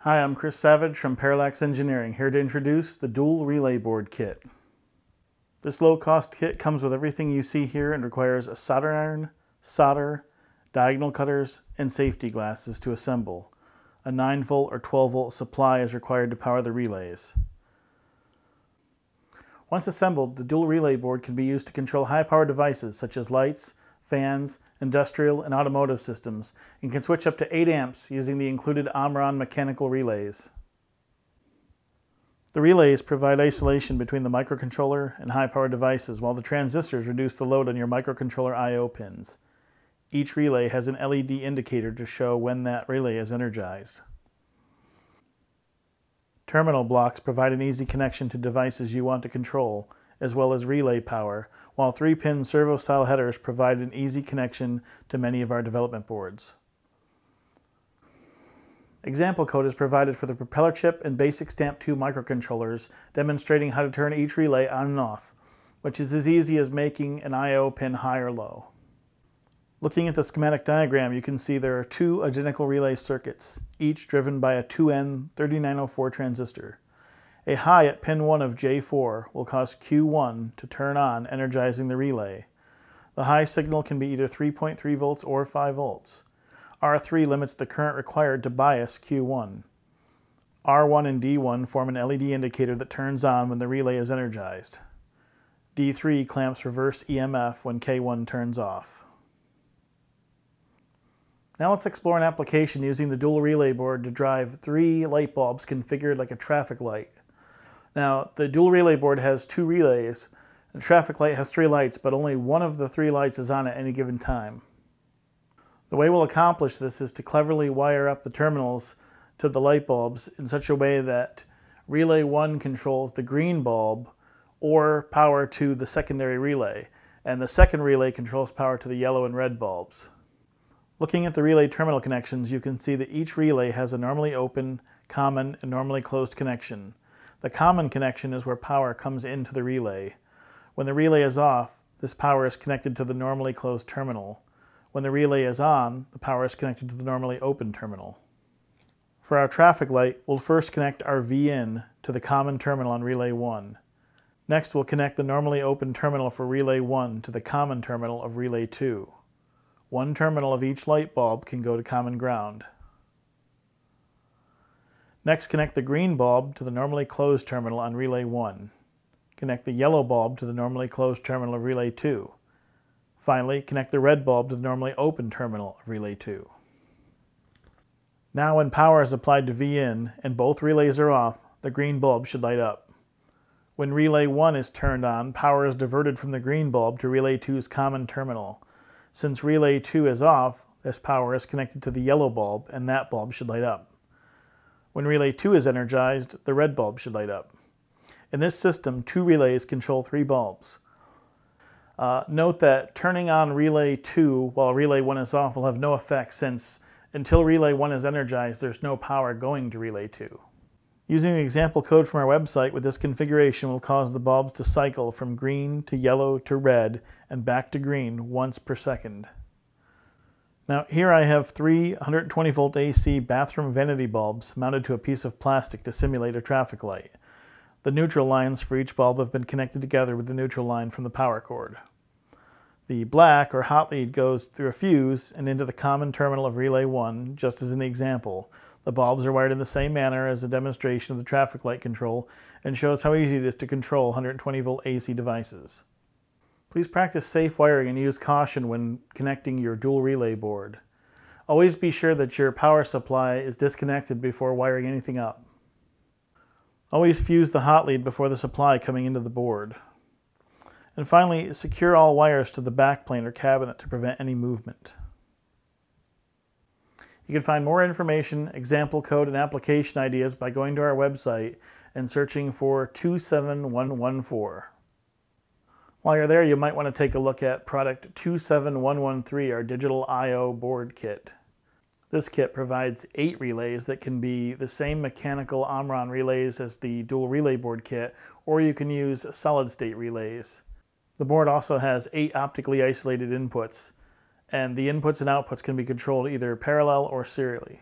Hi, I'm Chris Savage from Parallax Engineering, here to introduce the Dual Relay Board Kit. This low-cost kit comes with everything you see here and requires a solder iron, solder, diagonal cutters, and safety glasses to assemble. A 9-volt or 12-volt supply is required to power the relays. Once assembled, the dual relay board can be used to control high-power devices such as lights, fans, industrial, and automotive systems, and can switch up to 8 amps using the included Omron mechanical relays. The relays provide isolation between the microcontroller and high-power devices, while the transistors reduce the load on your microcontroller I/O pins. Each relay has an LED indicator to show when that relay is energized. Terminal blocks provide an easy connection to devices you want to control, as well as relay power, while 3-pin servo-style headers provide an easy connection to many of our development boards. Example code is provided for the propeller chip and basic Stamp 2 microcontrollers, demonstrating how to turn each relay on and off, which is as easy as making an I/O pin high or low. Looking at the schematic diagram, you can see there are 2 identical relay circuits, each driven by a 2N3904 transistor. A high at pin 1 of J4 will cause Q1 to turn on, energizing the relay. The high signal can be either 3.3 volts or 5 volts. R3 limits the current required to bias Q1. R1 and D1 form an LED indicator that turns on when the relay is energized. D3 clamps reverse EMF when K1 turns off. Now let's explore an application using the dual relay board to drive 3 light bulbs configured like a traffic light. Now, the dual relay board has 2 relays. The traffic light has 3 lights, but only one of the 3 lights is on at any given time. The way we'll accomplish this is to cleverly wire up the terminals to the light bulbs in such a way that relay 1 controls the green bulb or power to the secondary relay, and the second relay controls power to the yellow and red bulbs. Looking at the relay terminal connections, you can see that each relay has a normally open, common, and normally closed connection. The common connection is where power comes into the relay. When the relay is off, this power is connected to the normally closed terminal. When the relay is on, the power is connected to the normally open terminal. For our traffic light, we'll first connect our V-in to the common terminal on relay 1. Next, we'll connect the normally open terminal for relay 1 to the common terminal of relay 2. One terminal of each light bulb can go to common ground. Next, connect the green bulb to the normally closed terminal on relay 1. Connect the yellow bulb to the normally closed terminal of relay 2. Finally, connect the red bulb to the normally open terminal of relay 2. Now when power is applied to V-in and both relays are off, the green bulb should light up. When relay 1 is turned on, power is diverted from the green bulb to relay 2's common terminal. Since relay 2 is off, this power is connected to the yellow bulb and that bulb should light up. When relay 2 is energized, the red bulb should light up. In this system, 2 relays control 3 bulbs. Note that turning on relay 2 while relay 1 is off will have no effect, since until relay 1 is energized, there's no power going to relay 2. Using the example code from our website with this configuration will cause the bulbs to cycle from green to yellow to red and back to green once per second. Now here I have 3 120 volt AC bathroom vanity bulbs mounted to a piece of plastic to simulate a traffic light. The neutral lines for each bulb have been connected together with the neutral line from the power cord. The black or hot lead goes through a fuse and into the common terminal of relay 1, just as in the example. The bulbs are wired in the same manner as a demonstration of the traffic light control and shows how easy it is to control 120 volt AC devices. Please practice safe wiring and use caution when connecting your dual relay board. Always be sure that your power supply is disconnected before wiring anything up. Always fuse the hot lead before the supply coming into the board. And finally, secure all wires to the backplane or cabinet to prevent any movement. You can find more information, example code, and application ideas by going to our website and searching for 27114. While you're there, you might want to take a look at product 27113, our digital I/O board kit. This kit provides 8 relays that can be the same mechanical Omron relays as the dual relay board kit, or you can use solid-state relays. The board also has 8 optically isolated inputs, and the inputs and outputs can be controlled either parallel or serially.